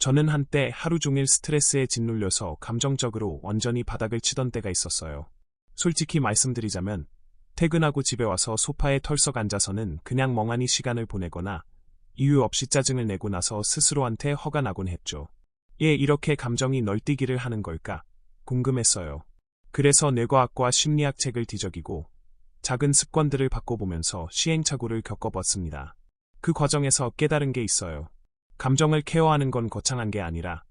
저는 한때 하루 종일 스트레스에 짓눌려서 감정적으로 완전히 바닥을 치던 때가 있었어요. 솔직히 말씀드리자면 퇴근하고 집에 와서 소파에 털썩 앉아서는 그냥 멍하니 시간을 보내거나 이유 없이 짜증을 내고 나서 스스로한테 화가 나곤 했죠. 이렇게 감정이 널뛰기를 하는 걸까 궁금했어요. 그래서 뇌과학과 심리학 책을 뒤적이고 작은 습관들을 바꿔보면서 시행착오를 겪어봤습니다. 그 과정에서 깨달은 게 있어요. 감정을 케어하는 건 거창한 게 아니라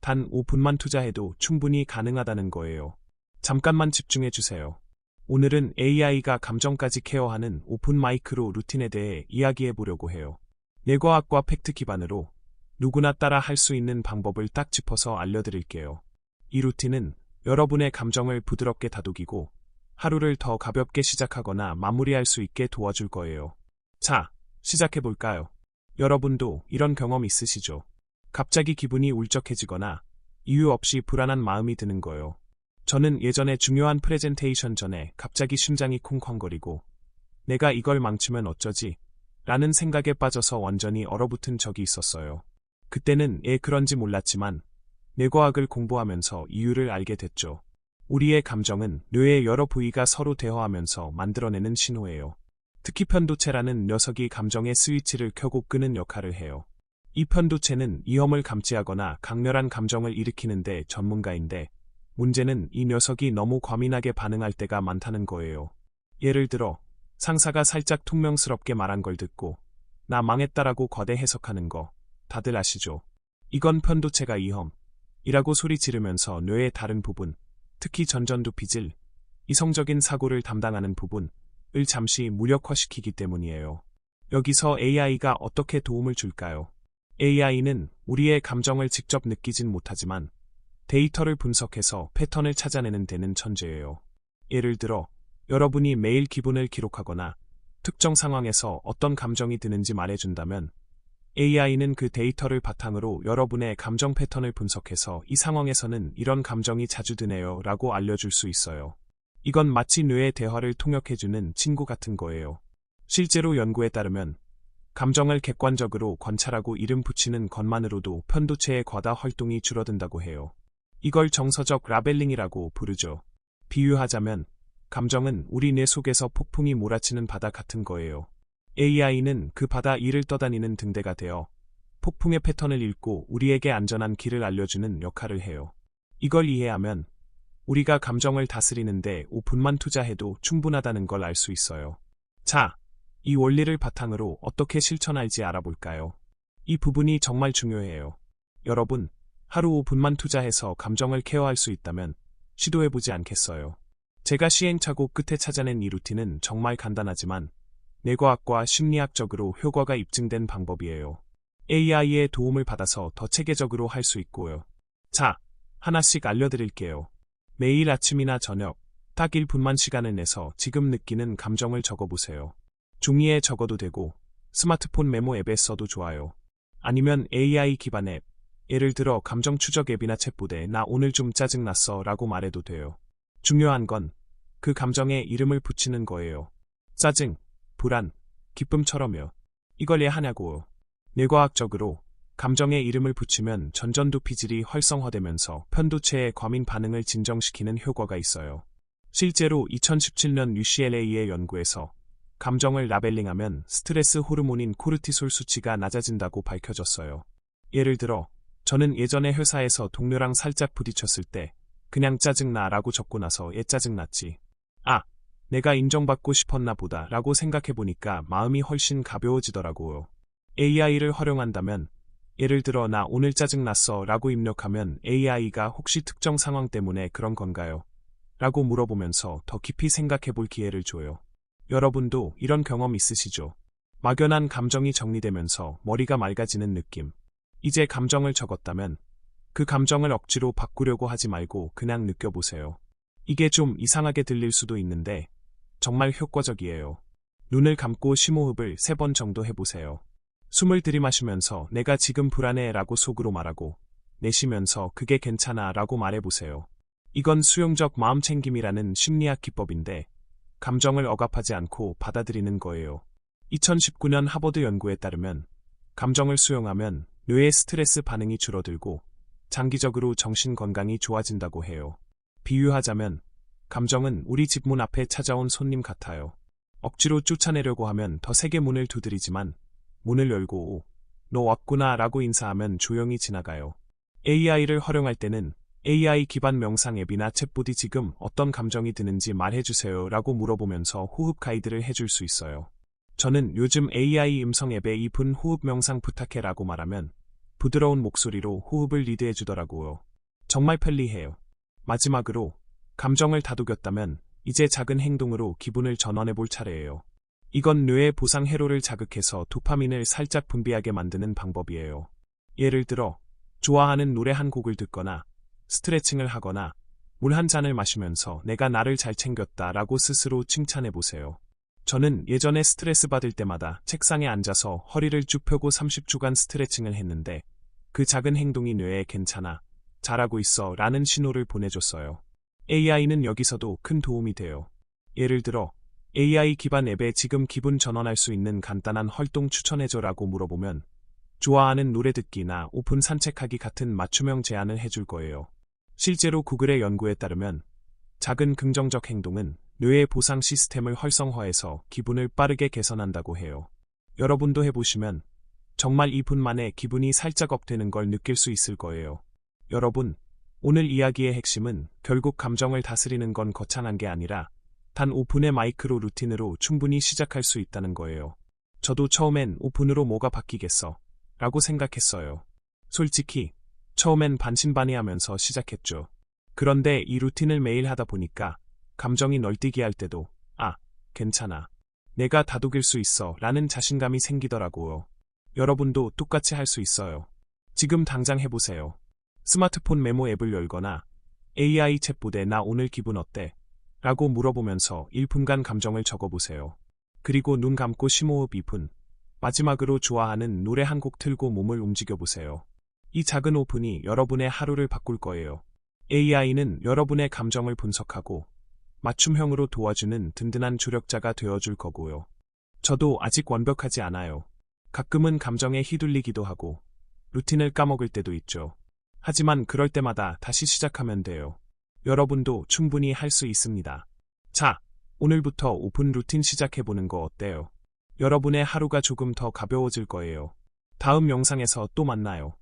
단 5분만 투자해도 충분히 가능하다는 거예요. 잠깐만 집중해주세요. 오늘은 AI가 감정까지 케어하는 오픈 마이크로 루틴에 대해 이야기해보려고 해요. 뇌과학과 팩트 기반으로 누구나 따라 할 수 있는 방법을 딱 짚어서 알려드릴게요. 이 루틴은 여러분의 감정을 부드럽게 다독이고 하루를 더 가볍게 시작하거나 마무리할 수 있게 도와줄 거예요. 자, 시작해볼까요? 여러분도 이런 경험 있으시죠? 갑자기 기분이 울적해지거나 이유 없이 불안한 마음이 드는 거요. 저는 예전에 중요한 프레젠테이션 전에 갑자기 심장이 쿵쾅거리고 내가 이걸 망치면 어쩌지? 라는 생각에 빠져서 완전히 얼어붙은 적이 있었어요. 그때는 그런지 몰랐지만 뇌과학을 공부하면서 이유를 알게 됐죠. 우리의 감정은 뇌의 여러 부위가 서로 대화하면서 만들어내는 신호예요. 특히 편도체라는 녀석이 감정의 스위치를 켜고 끄는 역할을 해요. 이 편도체는 위험을 감지하거나 강렬한 감정을 일으키는데 전문가인데 문제는 이 녀석이 너무 과민하게 반응할 때가 많다는 거예요. 예를 들어 상사가 살짝 퉁명스럽게 말한 걸 듣고 나 망했다라고 거대 해석하는 거 다들 아시죠? 이건 편도체가 위험이라고 소리 지르면서 뇌의 다른 부분, 특히 전전두피질, 이성적인 사고를 담당하는 부분을 잠시 무력화시키기 때문이에요. 여기서 AI가 어떻게 도움을 줄까요? AI는 우리의 감정을 직접 느끼진 못하지만 데이터를 분석해서 패턴을 찾아내는 데는 천재예요. 예를 들어 여러분이 매일 기분을 기록하거나 특정 상황에서 어떤 감정이 드는지 말해준다면 AI는 그 데이터를 바탕으로 여러분의 감정 패턴을 분석해서 이 상황에서는 이런 감정이 자주 드네요 라고 알려줄 수 있어요. 이건 마치 뇌의 대화를 통역해주는 친구 같은 거예요. 실제로 연구에 따르면 감정을 객관적으로 관찰하고 이름 붙이는 것만으로도 편도체의 과다 활동이 줄어든다고 해요. 이걸 정서적 라벨링이라고 부르죠. 비유하자면 감정은 우리 뇌 속에서 폭풍이 몰아치는 바다 같은 거예요. AI는 그 바다 위를 떠다니는 등대가 되어 폭풍의 패턴을 읽고 우리에게 안전한 길을 알려주는 역할을 해요. 이걸 이해하면 우리가 감정을 다스리는데 5분만 투자해도 충분하다는 걸 알 수 있어요. 자, 이 원리를 바탕으로 어떻게 실천할지 알아볼까요? 이 부분이 정말 중요해요. 여러분, 하루 5분만 투자해서 감정을 케어할 수 있다면 시도해보지 않겠어요? 제가 시행착오 끝에 찾아낸 이 루틴은 정말 간단하지만 뇌과학과 심리학적으로 효과가 입증된 방법이에요. AI의 도움을 받아서 더 체계적으로 할 수 있고요. 자, 하나씩 알려드릴게요. 매일 아침이나 저녁, 딱 1분만 시간을 내서 지금 느끼는 감정을 적어보세요. 종이에 적어도 되고 스마트폰 메모 앱에 써도 좋아요. 아니면 AI 기반 앱, 예를 들어 감정 추적 앱이나 챗봇에 나 오늘 좀 짜증났어 라고 말해도 돼요. 중요한 건 그 감정에 이름을 붙이는 거예요. 짜증, 불안, 기쁨처럼요. 이걸 이해하냐고요. 뇌과학적으로 감정에 이름을 붙이면 전전두피질이 활성화되면서 편도체의 과민 반응을 진정시키는 효과가 있어요. 실제로 2017년 UCLA의 연구에서 감정을 라벨링하면 스트레스 호르몬인 코르티솔 수치가 낮아진다고 밝혀졌어요. 예를 들어 저는 예전에 회사에서 동료랑 살짝 부딪혔을 때 그냥 짜증나 라고 적고 나서 짜증났지. 내가 인정받고 싶었나 보다 라고 생각해보니까 마음이 훨씬 가벼워지더라고요. AI를 활용한다면 예를 들어 나 오늘 짜증났어 라고 입력하면 AI가 혹시 특정 상황 때문에 그런 건가요? 라고 물어보면서 더 깊이 생각해볼 기회를 줘요. 여러분도 이런 경험 있으시죠? 막연한 감정이 정리되면서 머리가 맑아지는 느낌. 이제 감정을 적었다면 그 감정을 억지로 바꾸려고 하지 말고 그냥 느껴보세요. 이게 좀 이상하게 들릴 수도 있는데 정말 효과적이에요. 눈을 감고 심호흡을 3번 정도 해보세요. 숨을 들이마시면서 내가 지금 불안해 라고 속으로 말하고 내쉬면서 그게 괜찮아 라고 말해보세요. 이건 수용적 마음챙김이라는 심리학 기법인데 감정을 억압하지 않고 받아들이는 거예요. 2019년 하버드 연구에 따르면 감정을 수용하면 뇌의 스트레스 반응이 줄어들고 장기적으로 정신 건강이 좋아진다고 해요. 비유하자면 감정은 우리 집 문 앞에 찾아온 손님 같아요. 억지로 쫓아내려고 하면 더 세게 문을 두드리지만 문을 열고 "오, 너 왔구나" 라고 인사하면 조용히 지나가요. AI를 활용할 때는 AI 기반 명상 앱이나 챗봇이 지금 어떤 감정이 드는지 말해주세요 라고 물어보면서 호흡 가이드를 해줄 수 있어요. 저는 요즘 AI 음성 앱에 "2분 호흡 명상 부탁해" 라고 말하면 부드러운 목소리로 호흡을 리드해주더라고요. 정말 편리해요. 마지막으로 감정을 다독였다면 이제 작은 행동으로 기분을 전환해볼 차례예요. 이건 뇌의 보상 회로를 자극해서 도파민을 살짝 분비하게 만드는 방법이에요. 예를 들어 좋아하는 노래 한 곡을 듣거나 스트레칭을 하거나 물 한 잔을 마시면서 "내가 나를 잘 챙겼다" 라고 스스로 칭찬해보세요. 저는 예전에 스트레스 받을 때마다 책상에 앉아서 허리를 쭉 펴고 30초간 스트레칭을 했는데 그 작은 행동이 뇌에 "괜찮아, 잘하고 있어" 라는 신호를 보내줬어요. AI는 여기서도 큰 도움이 돼요. 예를 들어 AI 기반 앱에 "지금 기분 전환할 수 있는 간단한 활동 추천해줘" 라고 물어보면 좋아하는 노래 듣기나 5분 산책하기 같은 맞춤형 제안을 해줄 거예요. 실제로 구글의 연구에 따르면 작은 긍정적 행동은 뇌의 보상 시스템을 활성화해서 기분을 빠르게 개선한다고 해요. 여러분도 해보시면 정말 2분 만에 기분이 살짝 업되는 걸 느낄 수 있을 거예요. 여러분, 오늘 이야기의 핵심은 결국 감정을 다스리는 건 거창한 게 아니라 단 5분의 마이크로 루틴으로 충분히 시작할 수 있다는 거예요. 저도 처음엔 5분으로 뭐가 바뀌겠어 라고 생각했어요. 솔직히 처음엔 반신반의하면서 시작했죠. 그런데 이 루틴을 매일 하다 보니까 감정이 널뛰기 할 때도 "아, 괜찮아. 내가 다독일 수 있어" 라는 자신감이 생기더라고요. 여러분도 똑같이 할 수 있어요. 지금 당장 해보세요. 스마트폰 메모 앱을 열거나 AI 챗봇에 "나 오늘 기분 어때? 라고 물어보면서 1분간 감정을 적어보세요. 그리고 눈 감고 심호흡 2분. 마지막으로 좋아하는 노래 한 곡 틀고 몸을 움직여보세요. 이 작은 5분이 여러분의 하루를 바꿀 거예요. AI는 여러분의 감정을 분석하고 맞춤형으로 도와주는 든든한 조력자가 되어줄 거고요. 저도 아직 완벽하지 않아요. 가끔은 감정에 휘둘리기도 하고 루틴을 까먹을 때도 있죠. 하지만 그럴 때마다 다시 시작하면 돼요. 여러분도 충분히 할 수 있습니다. 자, 오늘부터 5분 루틴 시작해보는 거 어때요? 여러분의 하루가 조금 더 가벼워질 거예요. 다음 영상에서 또 만나요.